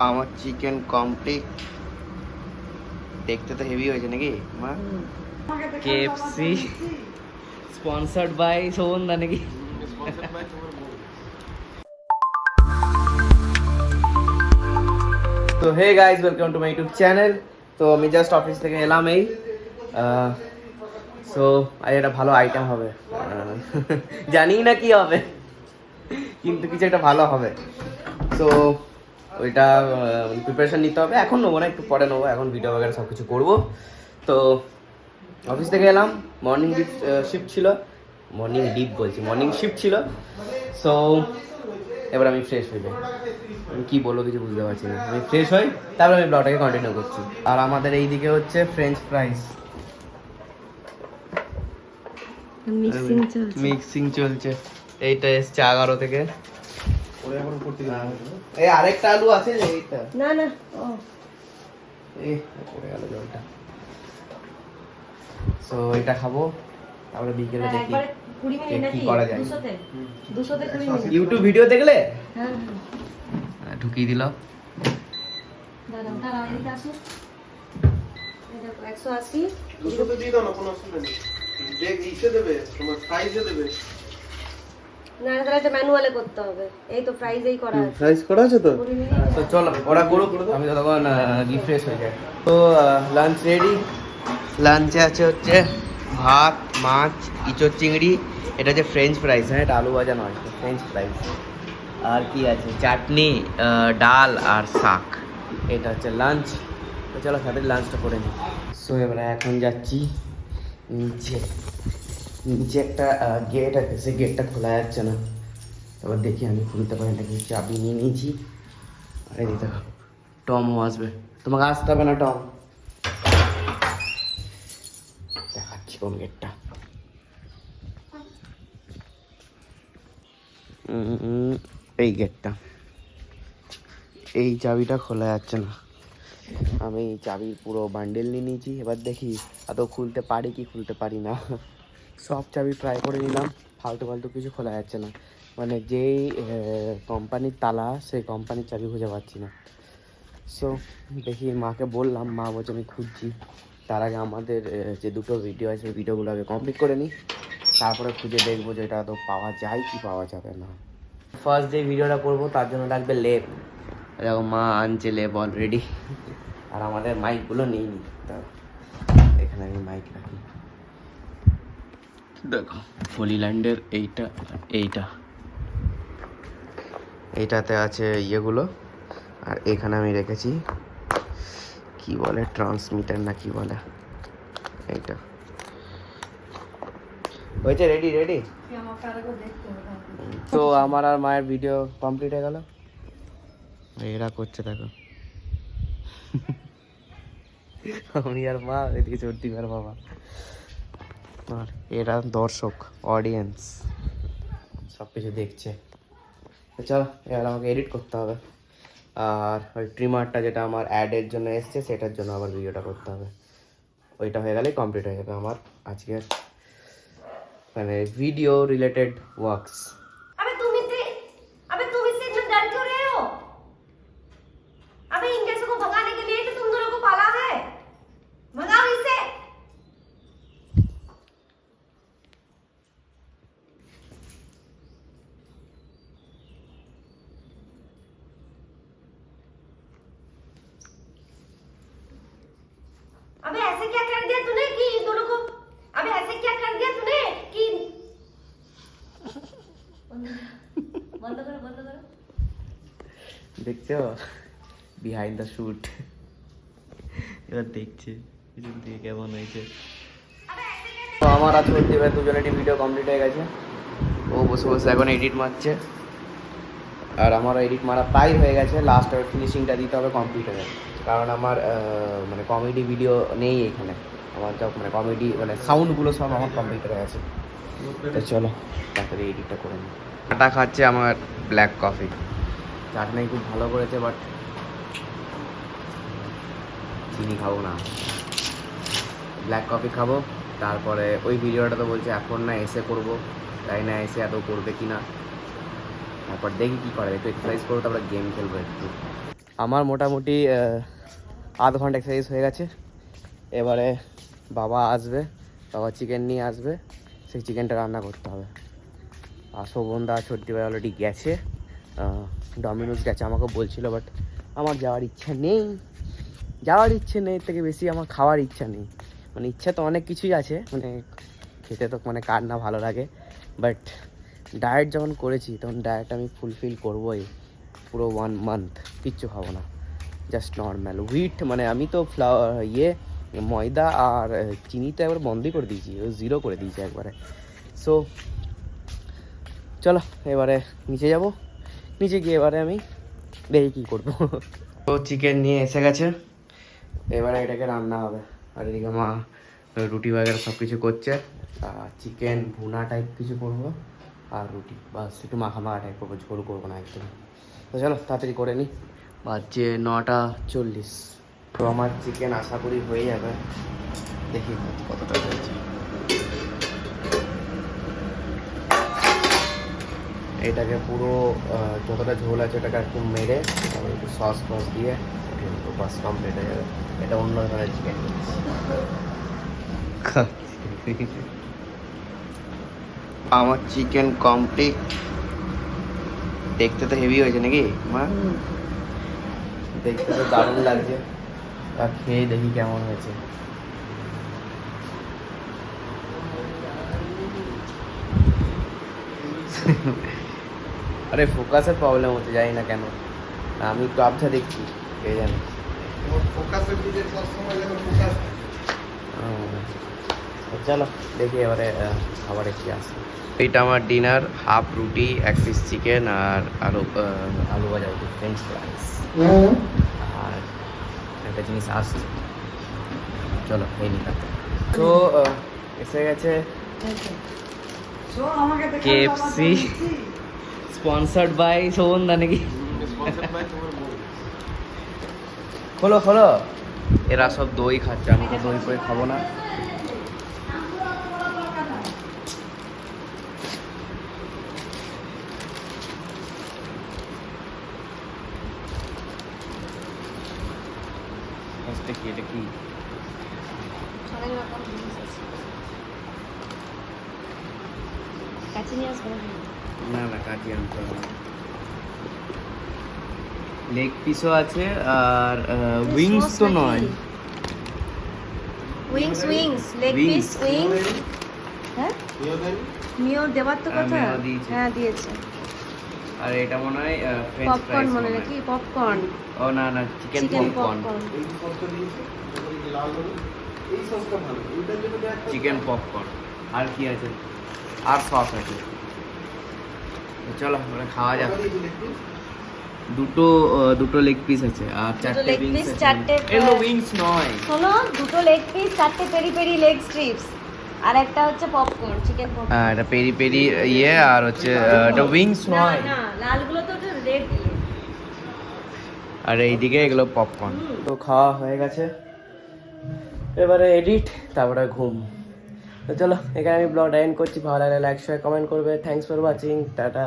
আমার chicken complete. দেখতে তো হেভি হয়েছে নাকি মা? কেএফসি স্পন্সার্ড বাই সোহনদা নাকি? তো hey guys, welcome to my YouTube channel. তো আমি জাস্ট অফিস থেকে এলাম এই। সো আজ একটা ভালো আইটেম হবে, জানি না কি হবে, কিন্তু কিছু একটা ভালো হবে। সো ওইটা প্রিপারেশন নিতে হবে। এখন নেবো না, একটু পরে নেবো। এখন ভিডিও বগেরা সব কিছু করবো। তো অফিস থেকে এলাম, মর্নিং শিফট ছিল, মর্নিং শিফট ছিল। সো এবার আমি ফ্রেশ হয়ে যাই। আমি কী বলবো কিছু বুঝতে পারছি না। আমি ফ্রেশ হই, তারপরে আমি ব্লগটাকে কন্টিনিউ করছি। আর আমাদের এই দিকে হচ্ছে ফ্রেঞ্চ ফ্রাইস মিক্সিং চলছে। এইটা এসছে 11 থেকে। এই আরেকটা আলু আছে যে এইটা না না এই পড়ে গেল জলটা। সো এটা খাবো, তারপরে বিকেলে দেখি কি করা যায়। ইউটিউব ভিডিও দেখলে ঢুকিয়ে দিল। ম্যানুয়ালে করতে হবে। এই তো ফ্রাইজেই করা আছে। ফ্রাইজ করা আছে তো। তো চলো ওরা করুক, আমি তখন রিফ্রেশ হয়ে যাই। তো লাঞ্চ রেডি। লাঞ্চে আছে হচ্ছে ভাত, মাছ, ইঁচড় চিংড়ি। এটা হচ্ছে ফ্রেঞ্চ ফ্রাইজ। হ্যাঁ, এটা আলু ভাজা নয়, ফ্রেঞ্চ ফ্রাইজ। আর কি আছে, চাটনি, ডাল আর শাক। এটা হচ্ছে লাঞ্চ। তো চলো ফ্যামিলি লাঞ্চটা করে নিই। সো এবারে এখন যাচ্ছি নিচে। নিচে একটা গেট আছে, সেই গেটটা খোলা যাচ্ছে না। এবার দেখি আমি খুলতে পারি নাকি। চাবি নিয়ে নিয়েছি। আরে দিতে টমও আসবে, তোমাকে আসতে হবে না টম। দেখাচ্ছি কোন গেটটা। এই গেটটা। এই চাবিটা খোলা যাচ্ছে না। আমি এই চাবির পুরো বান্ডেল নিয়ে নিয়েছি। এবার দেখি আদৌ খুলতে পারি কি খুলতে পারি না। সব চাবি ট্রাই করে নিলাম, ফালতু ফালতু কিছু খোলা যাচ্ছে না। মানে যেই কোম্পানির তালা, সেই কোম্পানির চাবি খুঁজে পাচ্ছি না। সো দেখি, মাকে বললাম, মা বলছে আমি খুঁজছি। তার আগে আমাদের যে দুটো ভিডিও আছে, ভিডিওগুলো আগে কমপ্লিট করে নিই, তারপরে খুঁজে দেখবো যে এটা তো পাওয়া যায় কি পাওয়া যাবে না। ফার্স্ট যে ভিডিওটা করবো তার জন্য লাগবে লেপ। দেখো মা আনছে লেপ অলরেডি। আর আমাদের মাইকগুলো নেই নি, তা এখানে আমি মাইক রাখি। দেখো ফলিল্যান্ডের এইটাতে আছে ইয়েগুলো। আর এখানে আমি রেখেছি কি বলে, ট্রান্সমিটার না কি বলে, এইটা হয়েছে। রেডি। তো আমার আর মায়ের ভিডিও কমপ্লিট হয়ে গেল। এরা করছে দেখো, আমি আর মা এদিকে চর্তি আর বাবা। আর এরা দর্শক, অডিয়েন্স সব কিছু দেখছে। চলো এবার আমাকে এডিট করতে হবে। আর ওই ট্রিমারটা যেটা আমার অ্যাডের জন্য এসছে, সেটার জন্য আবার ভিডিওটা করতে হবে। ওইটা হয়ে গেলেই কমপ্লিট হয়ে যাবে আমার আজকের মানে ভিডিও রিলেটেড ওয়ার্কস। अबे ऐसे क्या कर दिया तूने कि इन दोनों को, अबे ऐसे क्या कर दिया तूने कि बंद करो দেখছো বিহাইন্ড দ্য শুট। এবার দেখছে পিছন থেকে কেমন হয়েছে। তো আমার আর সত্যি ভাই দুজনেরই ভিডিও কমপ্লিট হয়ে গেছে। ও বসে বসে এখন এডিট মারছে, আর আমারও এডিট মারা প্রায় হয়ে গেছে। লাস্ট ফিনিশিংটা দিতে হবে, কমপ্লিট হয়ে গেছে। কারণ আমার মানে কমেডি ভিডিও নেই এখানে। আমার সব মানে কমেডি মানে সাউন্ডগুলো সব আমার কমপ্লিট হয়ে গেছে। তো চলো তাড়াতাড়ি এডিটটা করে নিই। চাটা খাচ্ছে আমার ব্ল্যাক কফি। চাটনি খুব ভালো করেছে, বাট চিনি খাবো না, ব্ল্যাক কফি খাবো। তারপরে ওই ভিডিওটা তো বলছে এখন না এসে করবো, তাই না এসে এত করবে কি না। তারপর দেখি কী করে, একটু এক্সারসাইজ করবো, তারপরে গেম খেলবো একটু। আমার মোটামুটি আধ ঘন্টা এক্সারসাইজ হয়ে গেছে। এবারে বাবা আসবে, বাবা চিকেন নিয়ে আসবে, সেই চিকেনটা রান্না করতে হবে। আর শোভনদা ছোট্টি ভাই অলরেডি গেছে, ডমিনোজ গেছে, আমাকে বলছিল, বাট আমার যাওয়ার ইচ্ছা নেই। যাওয়ার ইচ্ছে নেই থেকে বেশি আমার খাওয়ার ইচ্ছা নেই। মানে ইচ্ছা তো অনেক কিছুই আছে, মানে খেতে তো মানে কার না ভালো লাগে, বাট ডায়েট যখন করেছি তখন ডায়েট আমি ফুলফিল করবোই। পুরো 1 মান্থ কিচ্ছু খাবো না, জাস্ট নর্মাল হুইট। মানে আমি তো ময়দা আর চিনি তো একবার বন্ধই করে দিয়েছি, 0 করে দিয়েছি একবারে। সো চলো এবারে নিচে যাব, নিচে গিয়ে এবারে আমি দেখি কী করবো। তো চিকেন নিয়ে এসে গেছে, এবারে এটাকে রান্না হবে। আর এদিকে মা রুটি বাগেরা সব কিছু করছে। আর চিকেন ভুনা টাইপ কিছু করবো, আর রুটি বাস, একটু মাখা মাখা টাইপ করবো, ঝোল করবো না একদম। তো চলো তাড়াতাড়ি করে নিই, বাজছে 9:40। তো আমার চিকেন আশা করি হয়ে যাবে, দেখি কতটা হয়েছে। এটাকে পুরো যতটা ঝোল আছে ওটাকে একটু মেরে তারপর একটু সস ফস দিয়ে বাস কমপ্লিট হয়ে যাবে। এটা অন্য ধরনের চিকেন। আমার চিকেন কমপ্লিট। দেখতে তো হেভি হয়েছে নাকি মা? দেখতে তো দারুণ লাগছে, আর খেয়ে দেখি কেমন হয়েছে। আরে ফোকাসের প্রবলেম হতে যাই না কেন, আমি একটু আবছা দেখছি, কে জানে। চলো দেখি এবারে খাবারে কি আছে। এটা আমার ডিনার, হাফ রুটি, 1 পিস চিকেন আর আলু ভাজা, ফ্রেঞ্চ ফ্রাইস, আর একটা জিনিস আসছে, চলো এই নিলাম। তো এসে গেছে কেএফসি, স্পন্সার্ড বাই শোভনদা নাকি? খোলো খোলো। এরা সব দই খাচ্ছে, আমি তো দই করে খাবো না। কি এটা কি? না না কাটি আনতে হবে। লেগ পিসও আছে, আর উইংস তো নয়, উইংস লেগ পিস উইংস। হ্যাঁ মিও দেবার তো কথা। হ্যাঁ দিয়েছে। আর এটা মনে হয় ফ্রেঞ্চ পপকর্ন ফ্রাইস মনে নাকি পপকর্ন। ও না না, চিকেন পপকর্ন, চিকেন পপকর্ন। আর কি আছে? আর সস আছে। চলো মানে খাওয়া যাক। দুটো লেগ পিস আছে আর 4টে লেগ উইংস পিস, আছে। 4টে এলো উইংস নয়, শোনো, 2টো লেগ পিস, 4টে পেরি পেরি লেগ স্ট্রিপস, আর একটা হচ্ছে পপকর্ন, চিকেন পপকর্ন। হ্যাঁ এটা পেরি পেরি ইয়ে, আর হচ্ছে এটা উইংস না নয়। না লালগুলো তো রেড। আর এইদিকে এগুলো পপকর্ন। তো খাওয়া হয়ে গেছে, এবারে এডিট, তারপরে ঘুম। তো চলো এখানে আমি ব্লগটা এন্ড করছি। ভালো লাগলে লাইক শেয়ার কমেন্ট করবে। Thanks for watching, tata.